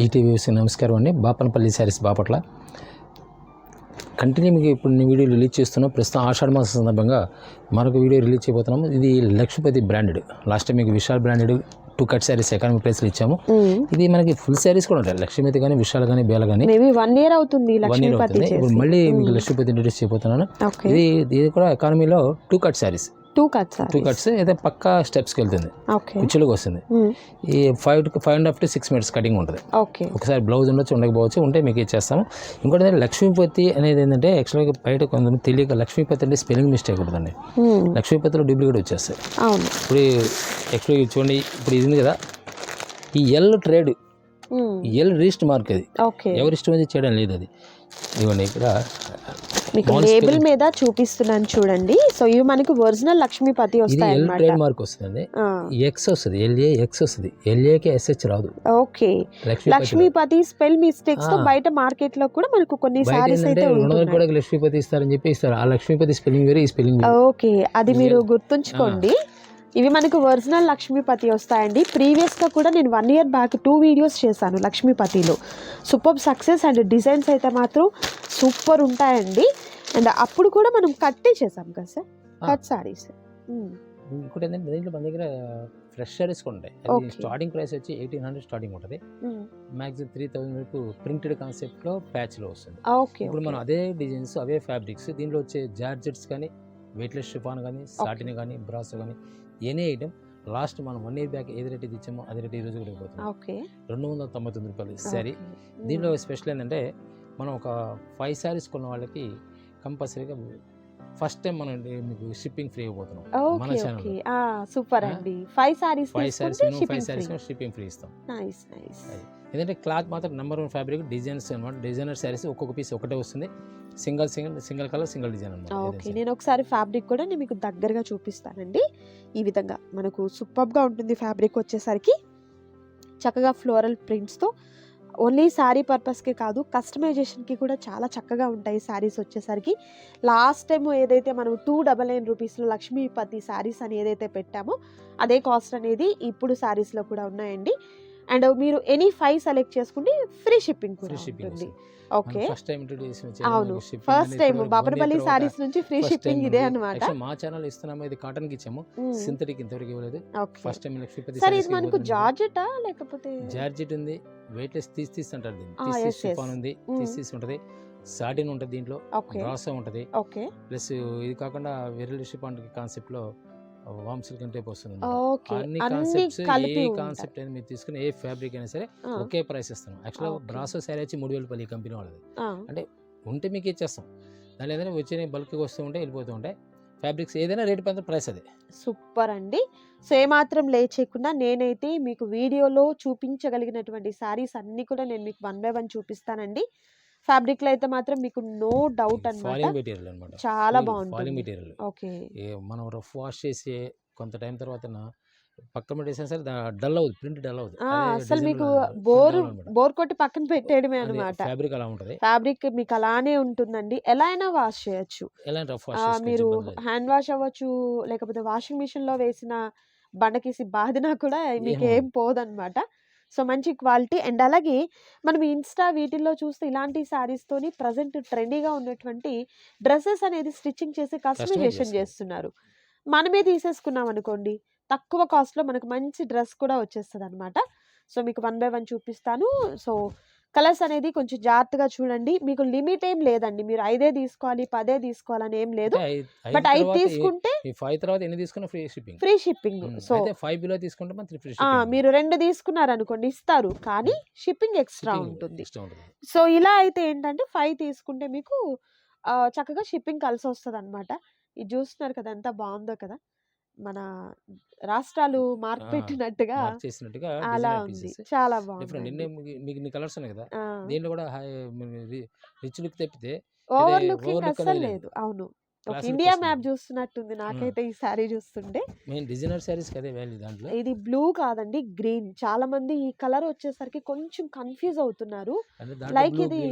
ఈటీవీకి నమస్కారం అండి. బాపనపల్లి శారీస్ బాపట్ల కంటిన్యూ మీకు ఇప్పుడు నేను వీడియో రిలీజ్ చేస్తున్నాం. ప్రస్తుతం ఆషాఢ మాసం సందర్భంగా మరొక వీడియో రిలీజ్ చేయబోతున్నాము. ఇది లక్ష్మీపతి బ్రాండెడ్. లాస్ట్ టైం మీకు Vishal branded 2 cut saris economy ప్రైస్లో ఇచ్చాము. ఇది మనకి ఫుల్ శారీస్ కూడా ఉంటాయి. లక్ష్మీపతి కానీ విశాల్ కానీ బేల కానీ 1 year అవుతుంది. ఇప్పుడు మళ్ళీ మీకు లక్ష్మీపతి ఇంట్రడ్యూస్ చేయబోతున్నాను. ఇది కూడా ఎకానమీలో 2 కట్ శారీస్. 2 కట్స్ అయితే పక్కా స్టెప్స్కి వెళ్తుంది, కుచ్చులకు వస్తుంది. ఈ 5.5 to 6 minutes కటింగ్ ఉంటుంది. ఒకసారి బ్లౌజ్ ఉండొచ్చు, ఉండకపోవచ్చు, ఉంటే మీకు ఇచ్చేస్తాము. ఇంకోటి లక్ష్మీపతి అనేది ఏంటంటే యాక్చువల్గా బయట కొంతమంది తెలియక లక్ష్మీపతి అంటే స్పెల్లింగ్ మిస్టేక్ ఉంటుందండి. లక్ష్మీపతిలో డూప్లికేట్ వచ్చేస్తాయి. ఇప్పుడు యాక్చువల్గా చూడండి, ఇప్పుడు ఇది ఉంది కదా, ఈ L trade, L resist mark, అది ఎవరి ఇష్టం అది చేయడం లేదు. అది ఇవ్వండి, ఇక్కడ మీకు లేబుల్ మీద చూపిస్తున్నాను చూడండి. సో ఇవి మనకి ఒరిజినల్ లక్ష్మీపతి వస్తాయి అన్నమాట. ట్రేడ్ మార్క్ వస్తుంది, ఎక్స్ వస్తుంది, ఎల్ఏ ఎక్స్ వస్తుంది, ఎల్ఏకి ఎస్హెచ్ రాదు. ఓకే, లక్ష్మీపతి స్పెల్ మిస్టేక్స్ తో బయట మార్కెట్ లో కూడా మనకు కొన్ని సారీస్ అయితే కూడా లక్ష్మీపతి ఇస్తారని చెప్పి ఇస్తారు. ఆ లక్ష్మీపతి స్పెల్లింగ్ వేరే, ఈ స్పెల్లింగ్. ఓకే, అది మీరు గుర్తుంచుకోండి. ఇవి మనకు ఒరిజినల్ లక్ష్మీపతి వస్తాయండి. ప్రీవియస్గా కూడా నేను 1 year బ్యాక్ 2 videos చేశాను లక్ష్మీపతిలో. సూపర్ సక్సెస్ అండ్ డిజైన్స్ అయితే మాత్రం సూపర్ ఉంటాయండి. అండ్ అప్పుడు కూడా మనం కట్టే చేసాం కదా సార్, కట్ సారీస్. ఇంకోటి ఏంటంటే దీంట్లో మన దగ్గర ఫ్రెష్ సారీస్ కూడా ఉంటాయి. స్టార్టింగ్ ప్రైస్ వచ్చి 1800 స్టార్టింగ్ ఉంటుంది. మ్యాక్సిమం 3000 వరకు ప్రింటెడ్ కాన్సెప్ట్లో ప్యాచ్లో వస్తుంది. ఇప్పుడు మనం అదే డిజైన్స్, అవే ఫ్యాబ్రిక్స్, దీంట్లో వచ్చే జార్జెట్స్ కానీ, వెయిట్లెస్ షిఫాన్ కానీ, సాటిన్ కానీ, బ్రాసో కానీ, ఎనీ ఐటమ్ లాస్ట్ మనం 1 year బ్యాక్ ఏది రేట్ ఇచ్చామో అదే రేట్ ఈ రోజు కూడా పోతున్నాం. 299 రూపాయలు శారీ. దీంట్లో స్పెషల్ ఏంటంటే మనం ఒక 5 సారీస్ కొన్న వాళ్ళకి కంపల్సరీగా ఫస్ట్ టైం మనం మీకు షిప్పింగ్ ఫ్రీ అయిపోతున్నాం మన ఛానల్. సూపర్ అండి. 5 సారీస్ షిప్పింగ్ ఫ్రీ ఇస్తాం. ఎందుకంటే క్లాత్ మాత్రం నెంబర్ 1 ఫ్యాబ్రిక్, డిజైన్స్ అనమాట. డిజైనర్ శారీస్ ఒక్కొక్క పీస్ ఒకటే వస్తుంది. సింగిల్ కలర్ సింగిల్ డిజైన్ అనమాట. ఓకే, నేను ఒకసారి ఫ్యాబ్రిక్ కూడా నేను మీకు దగ్గరగా చూపిస్తానండి. ఈ విధంగా మనకు సూపర్గా ఉంటుంది ఫ్యాబ్రిక్ వచ్చేసరికి. చక్కగా ఫ్లోరల్ ప్రింట్స్తో ఓన్లీ శారీ పర్పస్కే కాదు, కస్టమైజేషన్కి కూడా చాలా చక్కగా ఉంటాయి శారీస్ వచ్చేసరికి. లాస్ట్ టైం ఏదైతే మనం 299 రూపీస్లో లక్ష్మీపతి శారీస్ అని ఏదైతే పెట్టామో అదే కాస్ట్ అనేది ఇప్పుడు శారీస్లో కూడా ఉన్నాయండి. అండ్ మీరు ఎనీ 5 సెలెక్ట్ చేసుకుంటే ఫ్రీ షిప్పింగ్ కూడా ఉంటుంది. ఓకే, అవును, ఫస్ట్ టైం బాపనపల్లి సారీస్ నుంచి ఫ్రీ షిప్పింగ్ ఇదే అన్నమాట. మా ఛానల్ ఇస్తున్నాము. ఇది కాటన్ కి ఇచ్చాము, సింథటిక్ ఇంతవరకు ఇవ్వలేదు. First time Lakshmipati sir. ఇది మనకు జార్జెటా లేకపోతే? జార్జెట్ ఉంది, వెయిట్లెస్ తీసి అంటారు దీన్ని. షిఫాన్ ఉంది, తీసి ఉంటది, సాటిన్ ఉంటుంది, దీంట్లో బ్రాసో ఉంటది. ప్లస్ ఇది కాకుండా వెరీ షిఫాన్ కాన్సెప్ట్ లో వామ్ సిల్క్ టైప్ వస్తుంది. అన్ని కాన్సెప్ట్స్, ఏ కాన్సెప్ట్ అయినా మీరు తీసుకుని ఏ ఫ్యాబ్రిక్ అయినా సరే ఒకే ప్రైస్ ఇస్తాం. యాక్చువల్గా బ్రాసో శారీ వచ్చి 3000 రూపాయలు ఈ కంపెనీ వాళ్ళది. అంటే ఉంటే మీకు ఇచ్చేస్తాం. దాని ఏదైనా వచ్చి బల్క్గా వస్తూ ఉంటే వెళ్ళిపోతూ ఉంటాయి. ఫ్యాబ్రిక్స్ ఏదైనా రేట్ పైన ప్రైస్ అదే. సూపర్ అండి. సో ఏమాత్రం లేట్ చేయకుండా నేనైతే మీకు వీడియోలో చూపించగలిగినటువంటి శారీస్ అన్ని కూడా నేను మీకు 1 by 1 చూపిస్తానండి. ఫ్యాబ్రిక్ లో అయితే మాత్రం మీకు నో డౌట్ అన్నమాట, చాలా బాగుంటుంది. ఓకే, మనం రఫ్ వాష్ చేసి కొంత టైం తర్వాత పక్కన పెట్టేసినా సరే డల్ అవుతుంది, ప్రింట్ డల్ అవుతుంది. అసలు మీకు బోర్ కొట్టి పక్కన పెట్టేయడమే అన్నమాట. ఫ్యాబ్రిక్ అలా ఉంటుంది. ఫ్యాబ్రిక్ మీకు అలానే ఉంటుందండి. ఎలా అయినా వాష్ చేయొచ్చు. మీరు హ్యాండ్ వాష్ అవ్వచ్చు, లేకపోతే వాషింగ్ మిషన్ లో వేసిన బండకేసి బాధినా కూడా మీకు ఏం పోదన్నమాట. సో మంచి క్వాలిటీ. అండ్ అలాగే మనం ఇన్స్టా వీటిల్లో చూస్తే ఇలాంటి శారీస్ తోని ప్రజెంట్ ట్రెండీగా ఉన్నటువంటి డ్రెస్సెస్ అనేది స్టిచ్చింగ్ చేసి కస్టమైజేషన్ చేస్తున్నారు. మనమే తీసేసుకున్నాం అనుకోండి, తక్కువ కాస్ట్లో మనకు మంచి డ్రెస్ కూడా వచ్చేస్తుంది అనమాట. సో మీకు 1 by 1 చూపిస్తాను. సో కలర్స్ అనేది కొంచెం జాగ్రత్తగా చూడండి. మీకు లిమిట్ ఏం లేదండి, మీరు 5 తీసుకోవాలి 10 తీసుకోవాలని ఏం లేదు. బట్ 5 తీసుకుంటే 5 తర్వాత ఎన్ని తీసుకున్నా ఫ్రీ షిప్పింగ్. సో 5 బిలో తీసుకుంటే మాత్రం ఫ్రీ. మీరు 2 తీసుకున్నారు అనుకోండి ఇస్తారు, కానీ షిప్పింగ్ ఎక్స్ట్రా ఉంటుంది. సో ఇలా అయితే ఏంటంటే 5 తీసుకుంటే మీకు చక్కగా షిప్పింగ్ కలిసి వస్తుంది అనమాట. ఇది చూస్తున్నారు కదా ఎంత బాగుందో కదా, మన రాష్ట్రాలు మార్క్ పెట్టినట్టుగా అలా ఉంది. చాలా బాగుంది. కలర్స్ ఉన్నాయి కదా, దీంట్లో కూడా రిచ్ లుక్ తెప్పితే ఓవర్ లుకింగ్ అస్సలు లేదు. అవును, ఇండియా మ్యాప్ చూస్తున్నట్టుంది నాకైతే ఈ సారీ చూస్తుంటే. డిజైనర్ సారీస్ కదే వాల్యూ దాంట్లో. ఇది బ్లూ కాదండి, గ్రీన్. చాలా మంది ఈ కలర్ వచ్చేసరికి కొంచెం కన్ఫ్యూజ్ అవుతున్నారు. లైక్ ఇది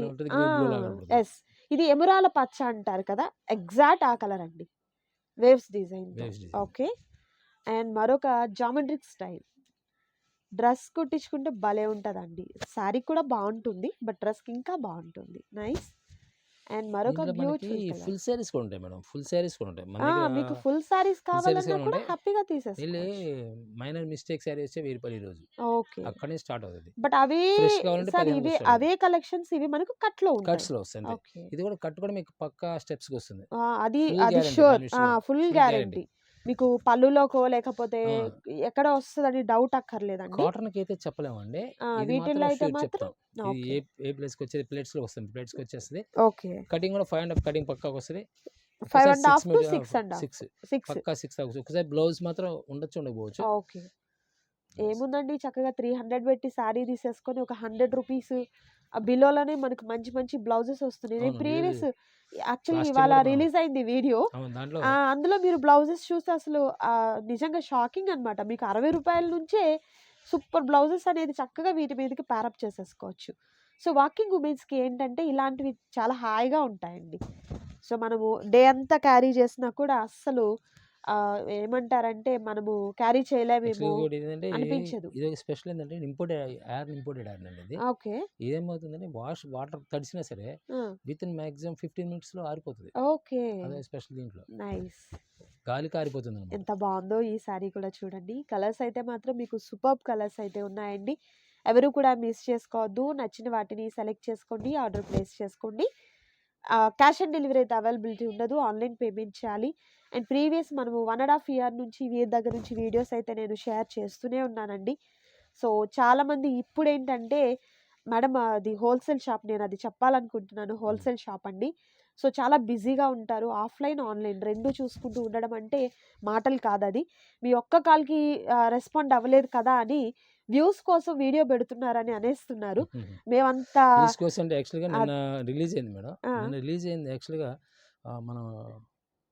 ఎస్, ఇది ఎమరాల పచ్చ అంటారు కదా, ఎగ్జాక్ట్ ఆ కలర్ అండి. Waves design. ఓకే, అండ్ మరొక జామెట్రిక్ స్టైల్. డ్రెస్ కుట్టించుకుంటే భలే ఉంటదండి. శారీ కూడా బాగుంటుంది. బట్ డ్రెస్‌కి ఇంకా బాగుంటుంది. నైస్. అండ్ మరొక దీంట్లో మనకి బ్యూటిఫుల్ కలర్. ఫుల్ శారీస్ కూడా ఉంటాయి మేడం. ఫుల్ శారీస్ కూడా ఉంటాయి. మన ఆ! దగ్గర మీకు ఫుల్ శారీస్ ఫుల్ శారీస్ కావాలన్నా ఏమైనా కూడా ఉంటాయి. హ్యాపీగా వెళ్ళి తీసేసుకోవచ్చు. మైనర్ మిస్టేక్ శారీ వచ్చే రూ. 1000 ఈరోజు. ఓకే. అక్కడి నుంచి స్టార్ట్ అవుతది. బట్ అవే ఫ్రెష్ కావాలంటే సార్ 1500 ఇవే స్టార్ట్ అవే అవుతుంది. కలెక్షన్స్ ఇవి మనకు కట్‌లో ఉంటాయి. కట్స్‌లో వస్తాయి అంతే. ఓకే. ఇది కూడా కట్ కూడా మీకు పక్కా స్టెప్స్‌కి వస్తుంది. అది ఫుల్ అది గ్యారంటీ ష్యూర్. దాని విషయంలో. Full full guarantee. గ్యారంటీ. మీకు పళ్ళులోకో లేకపోతే ఆ! ఎక్కడ వస్తదని డౌట్ అక్కర్లేదండి. కాటన్‌కి అయితే చెప్పలేమండి. ఇది వీటిల్లో మాత్రం అయితే ష్యూర్ మాత్రం చెప్తాం. ఇది ఓకే. ఏ ప్లేస్‌కి వచ్చేది ప్లేట్స్‌లో వస్తుంది. ప్లేట్స్‌కి వచ్చేస్తది. ఓకే. కటింగ్ కూడా 5 కటింగ్ పక్కాగా వస్తది. 5 ఒక్కసారి 6 ½ టు మీటర్ 6 ½ 6 6. పక్కా 6 అవ్వచ్చు. ఒకసారి బ్లౌజ్ మాత్రం ఉండొచ్చు, ఉండకపోవచ్చు. ఓకే. ఏముందండి చక్కగా 300 పెట్టి శారీ తీసేసుకొని ఒక రూ. 100 బిలోలోనే మనకు మంచి మంచి బ్లౌజెస్ వస్తున్నాయి. నేను అవును. ప్రీవియస్ యాక్చువల్లీ కాస్టింగ్ ఇవాళ కూడా బాగుంది. రిలీజ్ అయింది వీడియో. అవును. దాంట్లో అందులో మీరు బ్లౌజెస్ చూస్తే అసలు నిజంగా షాకింగ్ అనమాట. మీకు రూ. 60 నుంచే సూపర్ బ్లౌజెస్ అనేది చక్కగా వీటి మీదకి ప్యారప్ చేసేసుకోవచ్చు. సో, వర్కింగ్ వుమెన్స్‌కి ఏంటంటే ఇలాంటివి చాలా హాయిగా ఉంటాయండి. సో, మనము డే అంతా క్యారీ చేసినా కూడా అస్సలు ఏమంటారంటే మనము క్యారీ చేయలేమేమో యాక్చువల్‌గా ఇంకోటి ఏంటంటే అనిపించదు. ఇదొక స్పెషల్ ఏంటంటే ఇంపోర్టెడ్ ఐరన్ అండి ఇది. ఓకే. ఇదేమవుతుందంటే వాటర్ తడిసినా సరే ఆ! వితిన్ మాక్సిమం 15 మినిట్స్‌లో ఆరిపోతది. ఓకే. అదే స్పెషల్ దీంట్లో. నైస్. గాలికి ఆరిపోతుందనమాట. ఎంత బావుందో ఈ శారీ కూడా చూడండి. కలర్స్ అయితే మాత్రం మీకు సూపర్బ్ కలర్స్ అయితే ఉన్నాయండి. ఎవరు కూడా మిస్ చేసుకోవద్దు. నచ్చిన వాటిని సెలెక్ట్ చేసుకోండి. ఆర్డర్ ప్లేస్ చేసుకోండి. క్యాష్ ఆన్ డెలివరీ అయితే అవైలబిలిటీ ఉండదు. ఆన్‌లైన్ పేమెంట్ చేయాలి. అండ్ ప్రీవియస్ మనము 1 ½ ఇయర్ నుంచి వీరి దగ్గర నుంచి వీడియోస్ అయితే నేను షేర్ చేస్తూనే ఉన్నానండి. సో, చాలామంది ఇప్పుడేంటంటే మేడం అది హోల్‌సేల్ షాప్ నేనది చెప్పాలనుకుంటున్నాను. హోల్‌సేల్ షాప్ అండి. సో, చాలా బిజీగా ఉంటారు. ఆఫ్‌లైన్, ఆన్‌లైన్ 2 చూసుకుంటూ ఉండడం అంటే మాటలు కాదది. మీ ఒక్క కాల్‌కి రెస్పాండ్ అవ్వలేదు కదా అని వ్యూస్ కోసం వీడియో పెడుతున్నారని అనేస్తున్నారు. మేమంతా వ్యూస్ కోసం అంటే యాక్చువల్‌గా అద్ నిన్న రిలీజ్ అయింది మేడం. ఆ! నిన్న రిలీజ్ అయింది యాక్చువల్‌గా మనం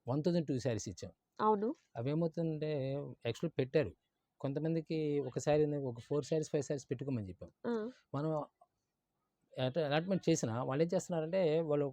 1002 శారీస్ ఇచ్చాం. అవును. అవేమవుతుందంటే యాక్చువల్‌గా పెట్టారు. కొంతమందికి ఒక శారీ ఒక 4 శారీస్, 5 శారీస్ పెట్టుకోమని చెప్పాం. ఆ! మనం అలాట్‌మెంట్ చేసినా వాళ్ళేం చేస్తున్నారంటే వాళ్ళ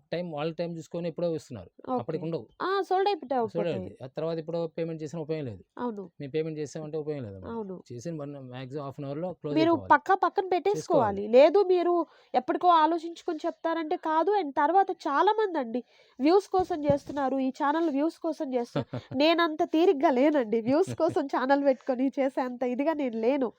టైం చూసుకొని ఎప్పుడో ఇస్తున్నారు. ఓకే. అప్పటికి ఉండవు. సోల్డ్ అయిపోతాయి. చూడండి. ఆ తర్వాత ఎప్పుడో పేమెంట్ చేసినా ఉపయోగం లేదు. అవును. మేము పేమెంట్ చేసామంటే ఉపయోగం లేదన్నమాట. అవును. చేసిన మాక్సిమం హాఫ్ అన్ అవర్‌లో క్లోజ్ మీరు అయిపోవాలి. పక్కన పెట్టేసుకోవాలి. లేదు మీరు ఎప్పటికో ఆలోచించుకొని చెప్తారంటే కాదు. అండ్ తర్వాత చాలామందండి వ్యూస్ కోసం జేస్తున్నారు. ఈ ఛానల్ వ్యూస్ కోసం జేస్తున్నారు. నేనంత తీరిగ్గా లేనండి. వ్యూస్ కోసం ఛానల్ పెట్టుకొని చేసేంత ఇదిగా నేను లేను.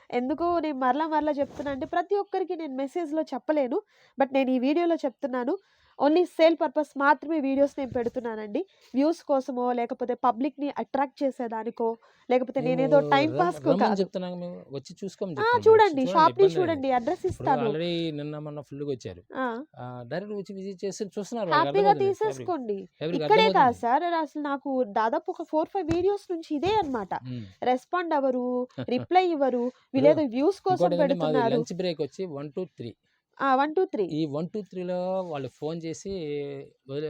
ఎందుకు నేను మరలా చెప్తున్నా అంటే ప్రతి ఒక్కరికి నేను మెసేజ్‌లో చెప్పలేను. బట్ నేను ఈ వీడియోలో చెప్తున్నాను. ఓన్లీ సేల్ పర్పస్ మాత్రమే వీడియోస్ నేను పెడుతున్నానండి. వ్యూస్ కోసమో, లేకపోతే పబ్లిక్‌ని అట్రాక్ట్ చేసేదానికో, లేకపోతే మేము నేనేదో టైమ్ పాస్‌కో రమ్మని కాదు. చెప్తున్నాం మేము. వచ్చి చూసుకోమని చెప్తున్నాం. చూడండి. షాప్‌ని ఇబ్బంది లేదు. చూడండి. అడ్రెస్ ఇప్పుడు ఇస్తాను. ఆల్రెడీ నిన్న మొన్న ఫుల్‌గా వచ్చారు. ఆ! డైరెక్ట్‌గా వచ్చి విజిట్ చేసి చూస్తున్నారు. వాళ్ళకి హ్యాపీగా అర్థమవుతుంది. తీసేసుకోండి. ఎవరికి ఇక్కడే కాదు అర్థమవుతుంది. సార్. అసలు నాకు దాదాపు ఒక 4, 5 వీడియోస్ నుంచి ఇదే అన్నమాట. హ్మ్. రెస్పాండ్ అవ్వరు, రిప్లై ఇవ్వరు. ఇప్పుడు వీళ్ళేదో వ్యూస్ కోసం ఇంకోటి ఏంటంటే మాది పెడుతున్నారు. లంచ్ బ్రేక్ వచ్చి 1 to 3. 1, 2, 3 ఈ 1 to 3లో వాళ్ళు ఫోన్ చేసి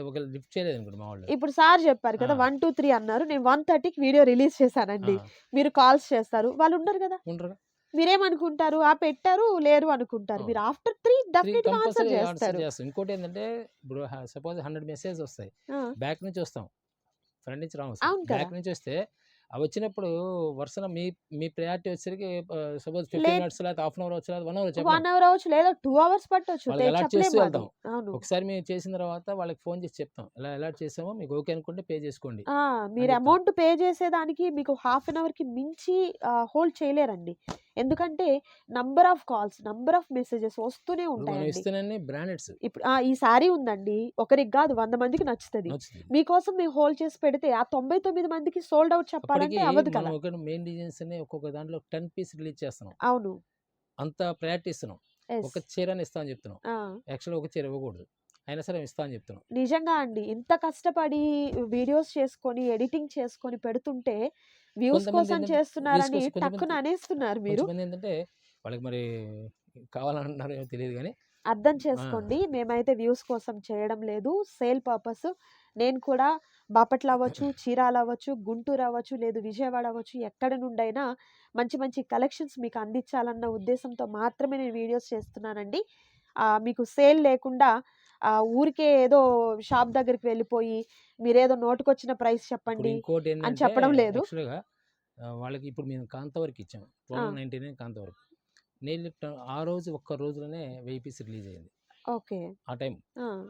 ఒకవేళ లిఫ్ట్ చేయలేదనుకోండి మా వాళ్ళు. ఇప్పుడు సార్ చెప్పారు కదా! ఆ! 1, 2, 3 అన్నారు. నేను 1:30కి వీడియో రిలీజ్ చేశానండి. ఆ! మీరు కాల్స్ చేస్తారు. వాళ్ళు ఉండరు కదా! ఉండరుగా. మీరేమనుకుంటారు? పెట్టారు, లేరు అనుకుంటారు. మీరు అవును. ఆఫ్టర్ 3 3 డెఫినిట్‌గా ఆన్సర్ కంపల్సరీ ఆన్సర్ చేస్తారు. చేస్తాం. ఇంకోటేంటంటే ఇప్పుడు సపోజ్ 100 మెసేజ్ వస్తాయి. ఆ! బ్యాక్ నుంచి వస్తాం. ఫ్రంట్ నుంచి రాము అసలు. అవును కదా! బ్యాక్ నుంచి వస్తే అవి వచ్చినప్పుడు వరుసన మీ ప్రయారిటీ వచ్చేసరికి సపోజ్ 15 లేదు. మినిట్స్ లేకపోతే హాఫ్ అన్ అవర్ వచ్చి 1 అవర్ 1 అవర్ అవ్వచ్చు. లేదా 2 అవర్స్ పట్టొచ్చు. వాళ్ళకి అలర్ట్ చేస్తూ చెప్పలేము అది. వెళ్తాం. అవును. ఒకసారి మేము చేసిన తర్వాత వాళ్ళకి ఫోన్ చేసి చెప్తాం. ఇలా అలర్ట్ చేసాము. మీకు ఓకే అనుకుంటే పే చేసుకోండి మీరు అని చెప్తాం. అమౌంట్ పే చేసేదానికి మీకు హాఫ్ అన్ అవర్‌కి మించి హోల్డ్ చేయలేరండి. ఎందుకంటే number of calls, number of messages వస్తూనే ఇప్పుడు మనం ఉంటాయండి. ఇస్తేనే బ్రాండెడ్స్ ఇప్పుడు ఈ శారీ ఉందండి. ఒకరికి గాదు 100 మందికి నచ్చుతది. నచ్చుతుంది. మీకోసం మేము హోల్డ్ చేసి పెడితే ఆ 99 మందికి సోల్డ్ అవుట్ అప్పటికి చెప్పాలంటే అవ్వదు మనం కదా! ఒక మెయిన్ డిజైన్స్ అన్ని ఒక్కొక్క దాంట్లో 10 పీస్ రిలీజ్ చేస్తున్నాం. అవును. అంత ప్రయారిటీ ఇస్తున్నాం. యెస్. ఒక చీరని ఇస్తా అని చెప్తున్నాం. ఆ! యాక్చువల్‌గా ఒక చీర ఇవ్వకూడదు. అయినా సరే ఇస్తా అని చెప్తున్నాం. నిజంగా అండి. ఇంత కష్టపడి వీడియోస్ చేసుకొని, ఎడిటింగ్ చేసుకొని పెడుతుంటే వ్యూస్ కొంతమంది కోసం ఏంటంటే చేస్తున్నారని కోసం టక్కున అనేస్తున్నారు మీరు. కొంతమంది ఏంటంటే వాళ్ళకి మరి కావాలంటున్నారో ఏమో తెలీదు గానీ అర్థం ఆ! చేసుకోండి. మేమైతే వ్యూస్ కోసం చేయడం లేదు. Sale purpose. నేను కూడా బాపట్ల అవ్వచ్చు, చీరాల అవ్వచ్చు, గుంటూరు అవ్వచ్చు, లేదు విజయవాడ అవ్వచ్చు, ఎక్కడి నుండైనా మంచి మంచి కలెక్షన్స్ మీకు అందించాలన్న ఉద్దేశంతో మాత్రమే నేను వీడియోస్ చేస్తున్నానండి. మీకు సేల్ లేకుండా ఊరికే ఏదో షాప్ దగ్గరికి వెళ్ళిపోయి మీరేదో నోటికొచ్చిన ప్రైస్ ఇప్పుడు చెప్పండి అని ఇంకోటేంటంటే చెప్పడం లేదు. యాక్చువల్‌గా వాళ్ళకి ఇప్పుడు మేము కాంతవరకు ఇచ్చాం 1299 కాంతవరకు. నేను ఆ రోజు ఒక్క రోజులోనే 1000 పీస్ రిలీజ్ అయ్యింది. ఓకే. ఆ టైం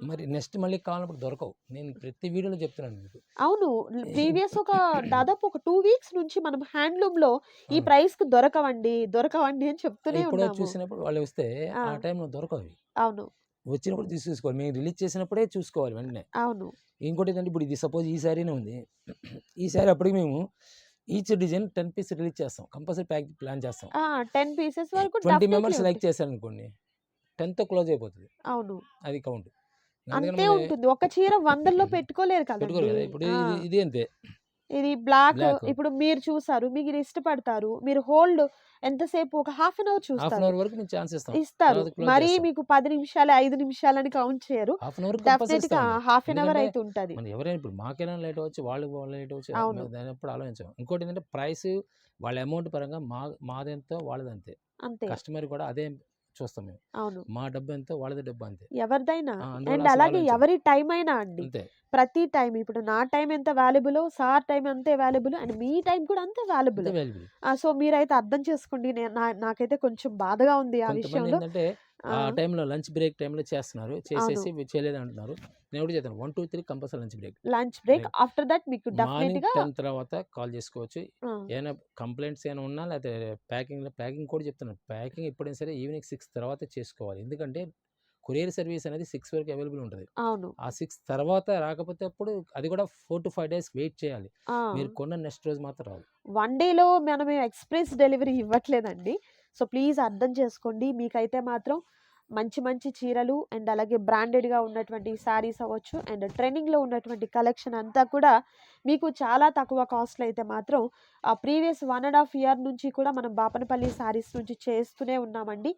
మరి నెక్స్ట్ మళ్ళీ కావాలన్నప్పుడు దొరకవు. నేను ప్రతి వీడియోలో చెప్తున్నాను మీకు. అవును. ప్రీవియస్ దాదాపు ఒక 2 వీక్స్ నుంచి మనం హ్యాండ్లూమ్‌లో ఈ ప్రైస్‌కి దొరకవండి అని చెప్తూనే ఎప్పుడో ఉన్నాము. చూసినప్పుడు వాళ్ళు వస్తే ఆ టైంలో దొరకవు. అవును. వచ్చినప్పుడు తీసుకోవాలి. మేము రిలీజ్ చేసినప్పుడే చూసుకోవాలి వెంటనే. అవును. ఇంకోటి ఏంటంటే ఇప్పుడు ఇది సపోజ్ ఈ శారీనే ఉంది. ఈ శారీ అప్పటికి మేము ఈచ్ డిజైన్ 10 పీస్ రిలీజ్ చేస్తాం. కంపల్సరీ ప్లాన్ చేస్తాం. 10 పీసెస్ వరకు 20 మెంబర్స్ లైక్ చేశారనుకోండి 10తో క్లోజ్ అయిపోతుంది. అవును. అది కౌంట్. అంతే ఉంటుంది. ఒక చీర 100లో పెట్టుకోలేరు కదండీ. ఇప్పుడు ఇది అంతే. ఇది బ్లాక్ ఇప్పుడు మీరు చూసారు. మీకు ఇది ఇష్టపడతారు. మీరు హోల్డ్ ఎంతసేపు ఒక హాఫ్ అన్ అవర్ చూస్తారు. హాఫ్ అన్ అవర్ వరకు మేము ఛాన్స్ ఇస్తారు. మరి మీకు 10 నిమిషాలు 5 నిమిషాలని కౌంట్ చేయరు. హాఫ్ అన్ అవర్ డెఫినెట్‌గా హాఫ్ అన్ అవర్ అయితే ఉంటది. మనం ఎవరైనా ఇప్పుడు మాకైనా లేట్ అవ్వచ్చు, వాళ్ళు లేట్ అవ్వచ్చు. దానప్పుడు ఆలోచించాం. ఇంకోటి ఏంటంటే ప్రైస్ వాళ్ళ అమౌంట్ పరంగా మాదెంతో వాళ్ళదంతే. అంతే. కస్టమర్ కూడా అదే చూస్తాం మేము. అవును. మా డబ్బు ఎంతో వాళ్ళది డబ్బు అంతే. ఎవరిదైనా అండ్ అలాగే ఎవరి టైం అయినా అండి. ప్రతి టైం ఇప్పుడు నా టైం ఎంత వాల్యుబుల్, సార్ టైం అంతే వాల్యుబుల్ అండ్ మీ టైం కూడా అంతే వాల్యుబుల్. సో మీరైతే అర్థం చేసుకోండి. నాకైతే కొంచెం బాధగా ఉంది ఆ విషయంలో. ఏంటంటే ఆ టైంలో లంచ్ బ్రేక్ టైంలో చేస్తున్నారు, చేసేసి చేయలేదు అంటున్నారు. నేను కూడా చేస్తాను 1 2 3 compulsory lunch break. After that మీకు డెఫినెట్‌గా 10 తర్వాత కాల్ చేసుకోవచ్చు. ఏమైనా కంప్లైంట్స్ ఏమైనా ఉన్నా లేకపోతే ప్యాకింగ్ కూడా చెప్తున్నాను. ప్యాకింగ్ ఎప్పుడైనా సరే ఈవినింగ్ 6 తర్వాత చేసుకోవాలి. ఎందుకంటే కొరియర్ సర్వీస్ అనేది 6 వరకు అవైలబుల్ ఉంటుంది. అవును. ఆ 6 తర్వాత రాకపోతే అప్పుడు అది కూడా 4 to 5 days వెయిట్ చేయాలి. మీరు కొన్న నెక్స్ట్ రోజు మాత్రం రాదు. 1 డేలో మనం ఎక్స్‌ప్రెస్ డెలివరీ ఇవ్వట్లేదండి. సో ప్లీజ్ అర్థం చేసుకోండి. మీకైతే మాత్రం మంచి చీరలు అండ్ అలాగే బ్రాండెడ్‌గా ఉన్నటువంటి శారీస్ అవ్వచ్చు అండ్ ట్రెండింగ్‌లో ఉన్నటువంటి కలెక్షన్ అంతా కూడా మీకు చాలా తక్కువ కాస్ట్‌లో అయితే మాత్రం ప్రీవియస్ 1.5 ఇయర్ నుంచి కూడా మనం బాపనపల్లి శారీస్ నుంచి చేస్తూనే ఉన్నామండి.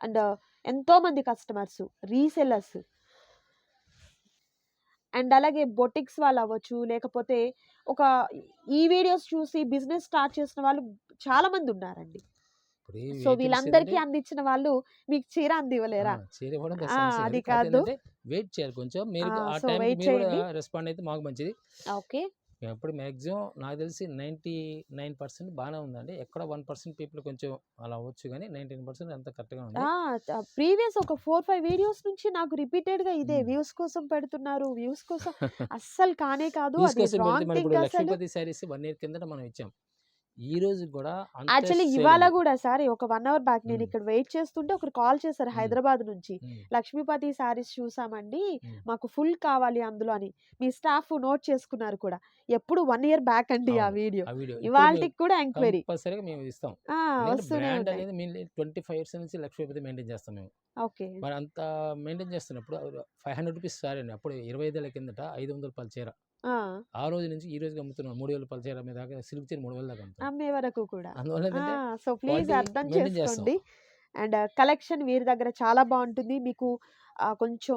అండ్ ఎంతోమంది కస్టమర్స్, రీసెల్లర్స్ అండ్ అలాగే బొటిక్స్ వాళ్ళు అవ్వచ్చు, లేకపోతే ఈ వీడియోస్ చూసి బిజినెస్ స్టార్ట్ చేసిన వాళ్ళు చాలా మంది ఉన్నారండి. సో వీళ్ళందరికీ అందించిన వాళ్ళు మీకు చీర అందివ్వలేరా? అది కాదు, వెయిట్ చేయాలి కొంచెం. మీరు ఆ సో టైంకి వెయిట్ మీరు కూడా చేయండి. రెస్పాండ్ అయితే మాకు మంచిది. ఓకే. ఎప్పుడు మ్యాక్సిమం నాకు తెలిసి 99% బాగానే ఉందండి. ఎక్కడ 1% పీపుల్ కొంచెం అలా అవ్వచ్చు కానీ 99% అంత కరెక్ట్గా ఉంది. ప్రీవియస్ ఒక 4-5 వీడియోస్ నుంచి నాకు రిపీటెడ్ గా ఇదే వ్యూస్ కోసం పెడుతున్నారు, వ్యూస్ కోసం. అస్సలు కానే కాదు. అది రాంగ్ థింగ్. అసలు లక్ష్మీపతి సారీస్ 1 year కిందట మనం ఇచ్చాం. ఈ రోజు కూడా యాక్చువల్లీ ఇవాళ కూడా సారీ ఒక 1 అవర్ బ్యాక్ నేను ఇక్కడ వెయిట్ చేస్తుంటే ఒకరు కాల్ చేశారు హైదరాబాద్ నుంచి. లక్ష్మీపతి సారీస్ చూసామండి, మాకు ఫుల్ కావాలి అందులో అని. మీ స్టాఫ్ నోట్ చేసుకున్నారు కూడా. ఎప్పుడు 1 year బ్యాక్ అండి ఆ వీడియో. ఇవాళకి కూడా ఎంక్వైరీ మేము ఇస్తాం. వస్తూనే ఉంటాయి. 25 years నుంచి లక్ష్మీపతి మెయింటైన్ చేస్తాం మేము. ఓకే. మరి అంత మెయింటైన్ చేస్తున్నప్పుడు 500 రూపీస్ సారీ అండి. అప్పుడు 25 ఏళ్ల కిందట 500 రూపాయల చీర. ఆ రోజు నుంచి ఈ రోజుకి అమ్ముతున్నాం 3000 రూపాయల చీర మీద దాకా, సిల్క్ చీర 3000 దాకా అమ్మే వరకు కూడా. అందువల్ల సో ప్లీజ్ అర్థం చేసుకోండి. అండ్ కలెక్షన్ వీరి దగ్గర చాలా బాగుంటుంది. మీకు కొంచెం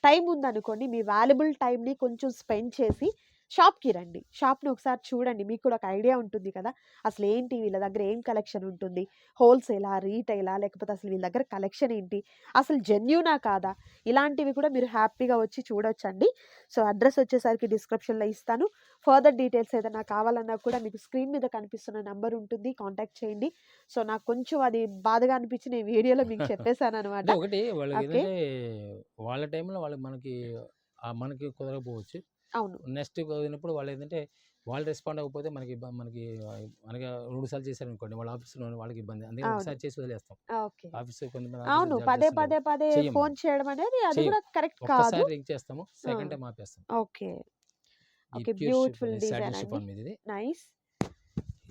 టైం ఉందనుకోండి, మీ వాల్యుబుల్ టైంని కొంచెం స్పెండ్ చేసి షాప్కి రండి. షాప్ని ఒకసారి చూడండి, మీకు కూడా ఒక ఐడియా ఉంటుంది కదా అసలు ఏంటి వీళ్ళ దగ్గర ఏం కలెక్షన్ ఉంటుంది, హోల్సేలా, రీటైలా, లేకపోతే అసలు వీళ్ళ దగ్గర కలెక్షన్ ఏంటి, అసలు జెన్యూనా కాదా, ఇలాంటివి కూడా మీరు హ్యాపీగా వచ్చి చూడొచ్చండి. సో అడ్రస్ వచ్చేసరికి డిస్క్రిప్షన్లో ఇస్తాను. ఫర్దర్ డీటెయిల్స్ ఏదైనా కావాలన్నా కూడా మీకు స్క్రీన్ మీద కనిపిస్తున్న నెంబర్ ఉంటుంది, కాంటాక్ట్ చేయండి. సో నాకు కొంచెం అది బాధగా అనిపించి నేను వీడియోలో మీకు చెప్పేశాను అనమాట. ఒకటి వాళ్ళ టైంలో వాళ్ళకి మనకి కుదరకపోవచ్చు. అవును. నెక్స్ట్ కుదిరినప్పుడు వాళ్ళు ఏంటంటే వాళ్ళు రెస్పాండ్ అవ్వకపోతే మనకి 2 సార్లు చేశారు అనుకోండి, వాళ్ళ ఆఫీస్లో వాళ్ళకి ఇబ్బంది. అందుకే ఒకసారి చేసి వదిలేస్తాం. ఆఫీస్ అవును, పదే ఫోన్ చేయడం అనేది అది కూడా కరెక్ట్ కాదు. ఒకసారి రింగ్ చేస్తాము, సెకండ్ టైం ఆపేస్తాం. ఓకే. బ్యూటిఫుల్ డిజైన్ అండి. నైస్.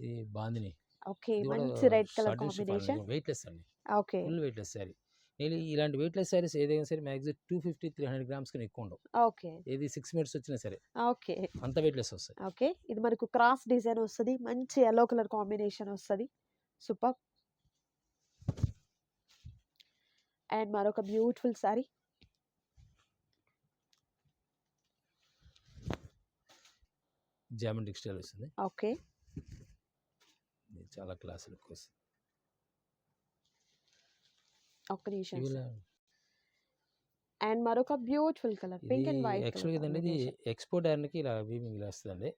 ఇది బాందిని. ఓకే, మంచి రెడ్ కలర్ కాంబినేషన్. వెయిట్లెస్ అండి. ఓకే. Full weightless sari. నేను ఇలాంటి వెయిట్లెస్ సారీస్ ఏదైనా సరే మ్యాక్సిమం 250-300 గ్రామ్స్ కన్నా ఎక్కువ ఉండవు. ఓకే. ఏది 6 minutes వచ్చినా సరే ఓకే అంత వెయిట్లెస్ వస్తాయి. ఓకే. ఇది మనకు క్రాస్ డిజైన్ వస్తుంది, మంచి yellow కలర్ కాంబినేషన్ వస్తుంది. సూపర్. అండ్ మరొక బ్యూటిఫుల్ సారీ. జామెట్రిక్ స్టైల్ వస్తుంది. ఓకే. చాలా క్లాస్ లుక్ వస్తుంది. ఒక్క నిమిషం. అండ్ మరొక beautiful colour pink and white యాక్చువల్గా ఇదండి ఇది ఎక్స్పోర్ట్ ఐరన్కి ఇలా వీవింగ్ ఇలా వస్తుందండి.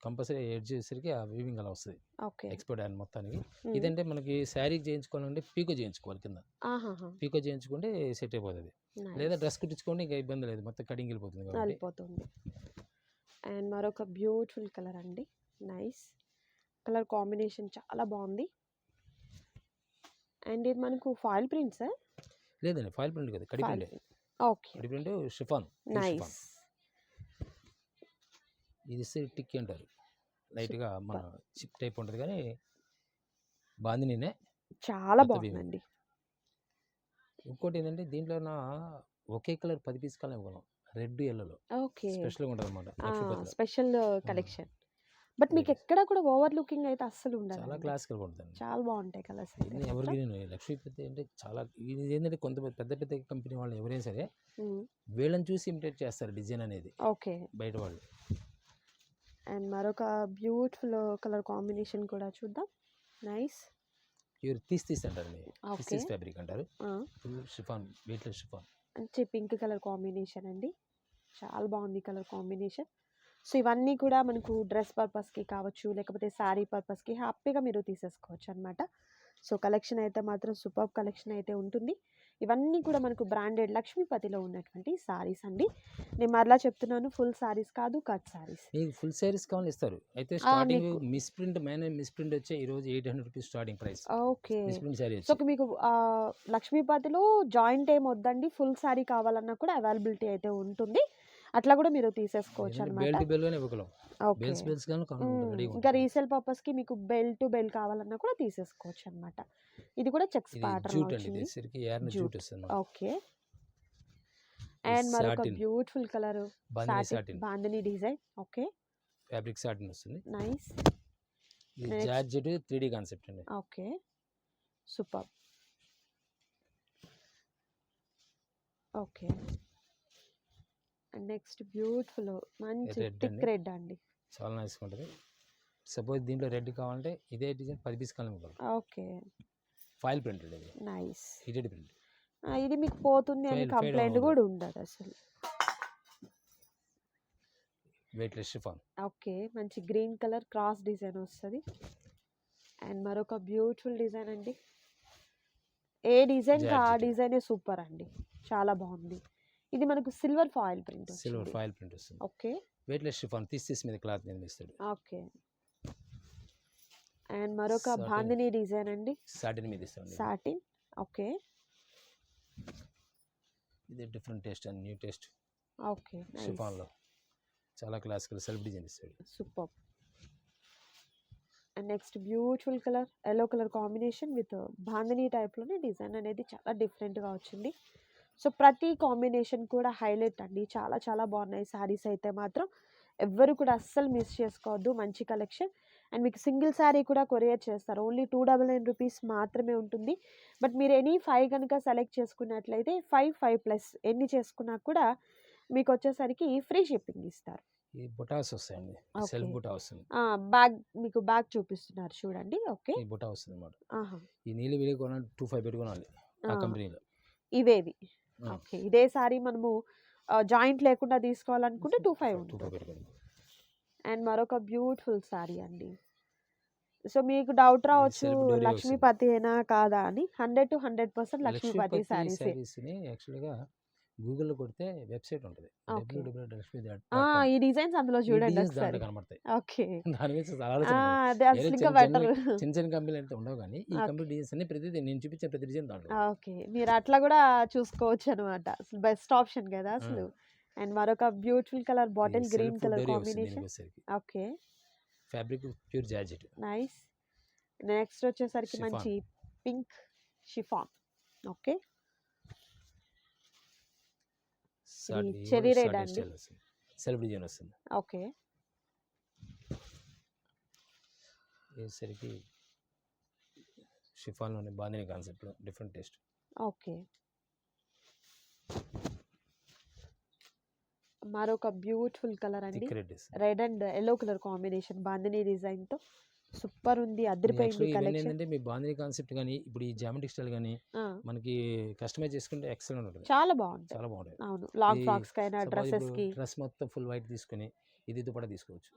కంపల్సరీ ఎడ్జ్ చేసరికి ఆ వీవింగ్ అలా వస్తుంది ఓకే ఎక్స్పోర్ట్ ఐరన్ మొత్తానికి. ఇదంటే మనకి శారీకి చేయించుకోవాలంటే పీకో చేయించుకోవాలి కింద. పీకో చేయించుకుంటే సెట్ అయిపోతుంది. లేదా డ్రెస్ కుట్టించుకోండి ఇంకా ఇబ్బంది లేదు, మొత్తం కటింగ్ వెళ్ళిపోతుంది కాబట్టి. వెళ్ళిపోతుంది. అండ్ మరొక బ్యూటిఫుల్ కలర్ అండి, నైస్ కలర్ కాంబినేషన్ చాలా బాగుంది. అండ్ ఇది మనకు ఫాయిల్ ప్రింట్ సార్? లేదండి ఫాయిల్ ప్రింట్ కదా, కడి ప్రింట్. ఓకే, కడి ప్రింట్ షిఫాన్. నైస్. ఇది టిక్ అంటారు, లైట్గా మన చిప్ టైప్ ఉంటుంది కానీ బాందినీనే చాలా బాగుందండి. ఇంకోటి ఏంటంటే దీంట్లో ఒకే కలర్ 10 పీస్ కలర్ ఇవ్వగలం, రెడ్ ఎల్లోలో. ఓకే, స్పెషల్గా ఉంటుంది అనమాట, స్పెషల్ కలెక్షన్. బట్ మీకు ఎక్కడ కూడా ఓవర్ లుకింగ్ అయితే అస్సలు ఉండదు, చాలా క్లాసికల్ ఉంటుంది, చాలా బాగుంటాయి కలర్స్. ఎవరికి లక్ష్మీపతి అంటే చాలా ఇది ఏంటంటే కొంత పెద్ద పెద్ద కంపెనీ వాళ్ళు ఎవరైనా సరే వీళ్ళని చూసి ఇమిటేట్ చేస్తారు డిజైన్ అనేది. ఓకే, బయట వాళ్ళు. అండ్ మరొక బ్యూటిఫుల్ కలర్ కాంబినేషన్ కూడా చూద్దాం, నైస్. ప్యూర్ తీస్ అంటారండి, తీస్ ఫ్యాబ్రిక్ అంటారు. Full chiffon, weightless chiffon. మంచి పింక్ కలర్ కాంబినేషన్ అండి, చాలా బాగుంది కలర్ కాంబినేషన్. సో ఇవన్నీ కూడా మనకు డ్రెస్ పర్పస్కి కావచ్చు, లేకపోతే శారీ పర్పస్కి హ్యాపీగా మీరు తీసేసుకోవచ్చు అనమాట. సో కలెక్షన్ అయితే మాత్రం సూపర్ కలెక్షన్ అయితే ఉంటుంది. ఇవన్నీ కూడా మనకు బ్రాండెడ్ లక్ష్మీపతిలో ఉన్నటువంటి సారీస్ అండి. నేను మరలా చెప్తున్నాను, ఫుల్ సారీస్ కాదు, కట్ సారీస్. ఫుల్ సారీస్ కావాలి ఇస్తారు. అయితే స్టార్టింగ్ మిస్ ప్రింట్ వచ్చే ఈ రోజు 800 rupees starting price. Okay, so మీకు లక్ష్మీపతిలో జాయింట్ ఏం వద్దండి, ఫుల్ సారీ కావాలన్నా కూడా అవైలబిలిటీ అయితే ఉంటుంది. అట్లా కూడా మీరు తీసేసుకోవచ్చు అనమాట. ఇంకా రీసేల్ పర్పస్ కి మీకు బెల్ టు బెల్ కావాలన్నా కూడా తీసేసుకోవచ్చు అనమాట. ఇది కూడా చెక్స్ ప్యాటర్న్ వచ్చింది. ఓకే, అండ్ మరొక beautiful colour bandhani design. Okay, fabric satin వస్తుంది, నైస్. ఇది జార్జెట్ 3D కాన్సెప్ట్ అండి. Okay, super. Okay, next beautiful మంచి థిక్ రెడ్ అండి, చాలా నైస్గా ఉంటుంది. సపోజ్ దీంట్లో రెడ్ కావాలంటే ఇదే డిజైన్ 10 పీస్ కావాలి. ఓకే, ఫాయిల్ ప్రింటెడ్ ఇది, నైస్. Heated print. ఇది మీకు పోతుంది అని కంప్లైంట్ కూడా ఉండదు అసలు. Weightless chiffon. ఓకే, మంచి గ్రీన్ కలర్ క్రాస్ డిజైన్ వస్తుంది. అండ్ మరొక బ్యూటిఫుల్ డిజైన్ అండి, ఏ డిజైన్ ఆ డిజైనే సూపర్ అండి, చాలా బాగుంది. ఇది మనకు సిల్వర్ ఫాయిల్ ప్రింట్ వస్తుంది. ఓకే, వెయిట్లెస్ షిఫాన్ తీస్ మీద క్లాత్ మీద ఇస్తాడు. ఓకే, అండ్ మరొక బాందిని డిజైన్ అండి, సాటిన్ మీద ఇస్తాడు. సాటిన్. ఓకే, ఇది different taste and new taste. Okay, chiffon లో చాలా క్లాసికల్ సెల్ఫ్ డిజైన్ ఇస్తాడు. Super. And next beautiful colour yellow colour combination with bandhani టైప్లోనే డిజైన్ అనేది చాలా డిఫరెంట్గా వచ్చింది. సో ప్రతి కాంబినేషన్ కూడా హైలైట్ అండి, చాలా చాలా బాగున్నాయి శారీస్ అయితే మాత్రం. ఎవ్వరు కూడా అస్సలు మిస్ చేసుకోవద్దు, మంచి కలెక్షన్. అండ్ మీకు సింగిల్ శారీ కూడా కొరియర్ చేస్తారు, ఓన్లీ 299 రూపీస్ మాత్రమే ఉంటుంది. బట్ మీరు ఎనీ 5 కనుక సెలెక్ట్ చేసుకున్నట్లయితే 5+5 ఎన్ని చేసుకున్నా కూడా మీకు వచ్చేసరికి ఫ్రీ షిప్పింగ్ ఇస్తారు. ఈ బుటాస్ వస్తాయండి, సెల్ఫ్ బుటా వస్తుంది. బ్యాగ్ మీకు బ్యాగ్ చూపిస్తున్నారు చూడండి. ఓకే, ఈ బుటా వస్తుంది అన్నమాట. ఈ నీళ్ళు వీడియో కొనాలి 25 పెట్టుకోవాలి ఆ కంపెనీలో. ఇవేవి ఓకే, ఇదే సారీ మనము జాయింట్ లేకుండా తీసుకోవాలనుకుంటే 25 ఉంటుంది. అండ్ మరొక బ్యూటిఫుల్ సారీ అండి. సో మీకు డౌట్ రావచ్చు లక్ష్మీపతి అయినా కాదా అని. 100 to 100% లక్ష్మీపతి సారీస్. యాక్చువల్గా గూగుల్లో కొడితే వెబ్సైట్ ఉంటుంది, ఈ డిజైన్స్ అందులో చూడండి ఒకసారి. ఓకే, అదే అసలు ఇంకా బెటర్. చిన్న చిన్న కంపెనీలు అయితే ఉండవు కానీ ఈ కంపెనీ డిజైన్స్ అన్ని ప్రతి నేను చూపించే ప్రతి డిజైన్ దాంట్లో. ఓకే, మీరు అట్లా కూడా చూసుకోవచ్చు అనమాట, అసలు బెస్ట్ ఆప్షన్ కదా అసలు. అండ్ మరొక beautiful colour bottle green colour combination. Okay, fabric pure georgette, nice. Next వచ్చేసరికి మంచి pink chiffon. Okay, cherry red అండి, సెల్ఫ్ డిజైన్ వస్తుంది. ఓకే, సరికి షిఫాన్లోని బాందిని కాన్సెప్ట్లో డిఫరెంట్ టేస్ట్. ఓకే, మరొక బ్యూటిఫుల్ కలర్ అండి, red and yellow colour combination bandhani డిజైన్తో సూపర్ ఉంది. అదిరిపోయింది యాక్చువల్లీ ఇవన్నీ కలెక్షన్. ఏంటంటే మీ బాందిని కాన్సెప్ట్ కానీ ఇప్పుడు ఈ జామెట్రిక్ స్టైల్ కానీ మనకి కస్టమైజ్ చేసుకుంటే ఎక్సలెంట్ ఉంటుంది, చాలా బాగుంది. చాలా బాగుంటుంది. అవును, లాంగ్ ఈ ఫ్రాక్స్ కైనా సపోజ్ డ్రెస్సెస్ ఇప్పుడు కి డ్రెస్ మొత్తం ఫుల్ వైట్ తీసుకుని ఇది దుపట్టా తీసుకోవచ్చు,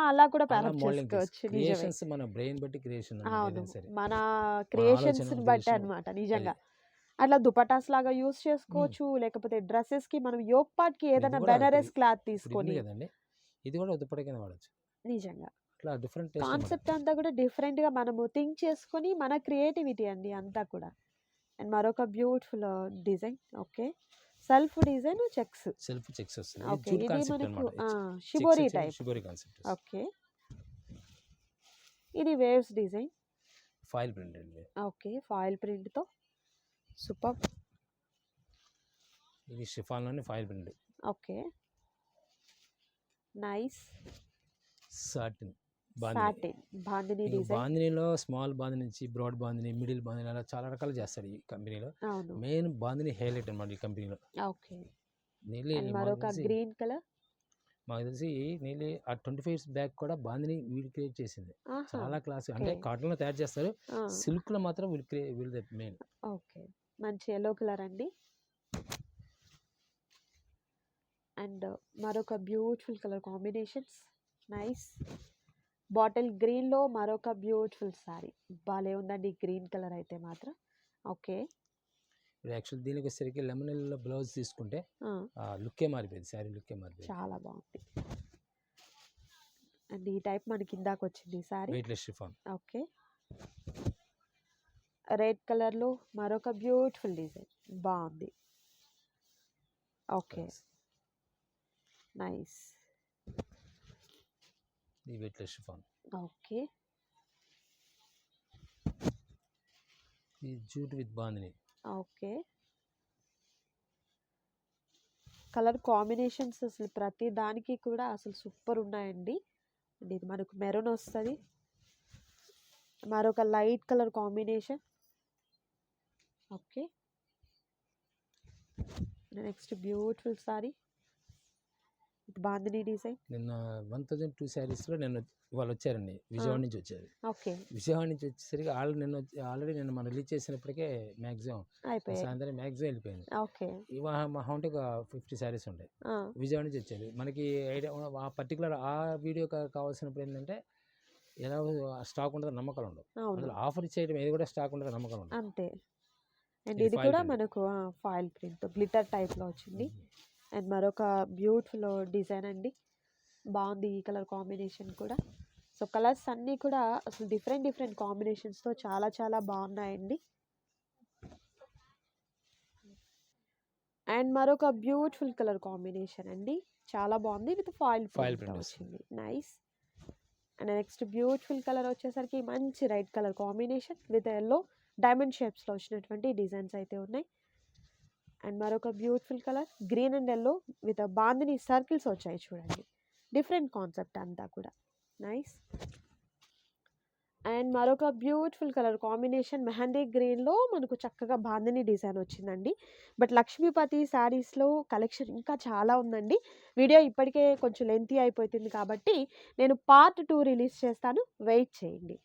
అలా కూడా అలా ప్యారప్ మోడలింగ్ చేసుకోవచ్చు. నిజమే. క్రియేషన్స్ మన బ్రెయిన్ బట్టి క్రియేషన్ అవును, ఏదైనా సరే మన మన క్రియేషన్స్ ఆలోచన బట్టి ఉద్దేశం అన్నమాట. అది. నిజంగా అట్లా దుపటాస్ లాగా యూస్ ఉమ్. చేసుకోవచ్చు, లేకపోతే డ్రెస్సెస్ కి మనం యోక్ పార్ట్ కి ఇప్పుడు ఇది ఏదైనా కూడా ఇప్పుడు బెనారస్ క్లాత్ ఇప్పుడు ఇది ఉంది తీసుకొని కదండి, ఇది కూడా దుపట్టా కింద వాడచ్చు, నిజంగా అట్లా డిఫరెంట్ టేస్ట్ అనమాట. కాన్సెప్ట్ అంతా కూడా డిఫరెంట్ గా మనము థింక్ చేసుకొని మన క్రియేటివిటీ అండి అంతా కూడా. అండ్ మరొక beautiful design. Okay, self design checks. Self checks వస్తుంది, ఓకే, జూట్ ఇది కాన్సెప్ట్ మనకు అనమాట, చెక్స్ షిబోరి వచ్చి టైప్. షిబోరి కాన్సెప్ట్, ఓకే, ఇది వేవ్స్ డిజైన్. ఫాయిల్ ప్రింట్ అండి, ఓకే, ఫాయిల్ ప్రింట్ తో సూపర్. ఇది షిఫాన్ లోని foil print. Okay, nice. Satin bandhani, satin bandhani ఈ డిజైన్. బాందినిలో స్మాల్ బాందిని నుంచి బ్రాడ్ బాందిని, మిడిల్ బాందిని అలా చాలా రకాలు చేస్తారు ఈ కంపెనీలో. అవును, మెయిన్ బాందిని హైలైట్ అనమాట ఈ కంపెనీలో. ఓకే. నీళ్ళు అండ్ మాకు మరొక తెలిసి గ్రీన్ కలర్. నీళ్ళు ఆ 25 ఇయర్స్ బ్యాక్ కూడా బాందిని వీళ్ళు క్రియేట్ చేసింది, ఆహా, చాలా క్లాస్. అంటే ఓకే. కాటన్లో తయారు చేస్తారు, సిల్క్లో మాత్రం వీళ్ళు మెయిన్. ఓకే, మంచి ఎల్లో కలర్ అండి. అండ్ మరొక beautiful colour combinations. Nice. Bottle green లో మరొక బ్యూటిఫుల్ సారీ. భలే ఉందండి గ్రీన్ కలర్ అయితే మాత్రం. ఓకే, ఇప్పుడు యాక్చువల్ దీనికి వచ్చేసరికి లెమన్ ఎల్లో బ్లౌజ్ తీసుకుంటే లుక్కే మారిపోయింది, శారీ లుక్కే మారిపోయింది, చాలా బాగుంది. అండ్ ఈ టైప్ మనకి ఇందాక వచ్చింది sorry. Weightless chiffon. Okay, red colour లో మరొక బ్యూటిఫుల్ డిజైన్ బాగుంది. Okay, nice. ఈ వెయిట్లెస్ షిఫాన్. ఓకే, ఈ jute with bandhani. Okay, colour combinations అసలు ప్రతి దానికి కూడా అసలు సూపర్ ఉన్నాయండి. అండ్ ఇది మనకు మెరూన్ వస్తుంది, మరొక light colour combination. Okay, next beautiful sorry with bandhani design. నిన్న 1002 శారీస్లో నిన్న వాళ్ళు వచ్చారండి, విజయవాడ నుంచి వచ్చారు. ఓకే, విజయవాడ నుంచి వచ్చేసరికి ఆల్రెడీ నిన్న మనం రిలీజ్ చేసినప్పటికే మ్యాక్సిమం అయిపోయాయి. సాయంత్రం మ్యాక్సిమం వెళ్ళిపోయింది. ఓకే, మహా ఉంటే ఒక 50 శారీస్ ఉంటాయి, విజయవాడ నుంచి వచ్చారు. మనకి ఐడియా ఆ పర్టికులర్ ఆ వీడియో కావాల్సినప్పుడు ఏంటంటే ఎలా స్టాక్ ఉంటుందో నమ్మకాలు ఉండవు, అవును, అందులో ఆఫర్ ఇచ్చేయడం ఏది కూడా స్టాక్ ఉంటుందో నమ్మకాలు ఉండవు. అంతే. అండ్ ఇది ఇది ఫాయిల్ కూడా ప్రింట్. మనకు ఫాయిల్ ప్రింట్ గ్లిటర్ టైప్లో వచ్చింది. అండ్ మరొక బ్యూటిఫుల్ డిజైన్ అండి, బాగుంది ఈ కలర్ కాంబినేషన్ కూడా. సో కలర్స్ అన్నీ కూడా అసలు డిఫరెంట్ డిఫరెంట్ కాంబినేషన్స్తో చాలా చాలా బాగున్నాయండి. అండ్ మరొక బ్యూటిఫుల్ కలర్ కాంబినేషన్ అండి, చాలా బాగుంది విత్ ఫాయిల్ ప్రింట్ వచ్చింది. Nice. And next beautiful colour వచ్చేసరికి మంచి red colour combination with yellow diamond షేప్స్లో వచ్చినటువంటి డిజైన్స్ అయితే ఉన్నాయి. అండ్ మరొక beautiful colour green and yellow with bandhani circles వచ్చాయి చూడండి, డిఫరెంట్ కాన్సెప్ట్ అంతా కూడా. నైస్. అండ్ మరొక బ్యూటిఫుల్ కలర్ కాంబినేషన్ మెహందీ గ్రీన్లో మనకు చక్కగా బాందిని డిజైన్ వచ్చిందండి. బట్ లక్ష్మీపతి శారీస్లో కలెక్షన్ ఇంకా చాలా ఉందండి. వీడియో ఇప్పటికే కొంచెం లెంతీ అయిపోతుంది కాబట్టి నేను పార్ట్ 2 రిలీజ్ చేస్తాను, వెయిట్ చేయండి.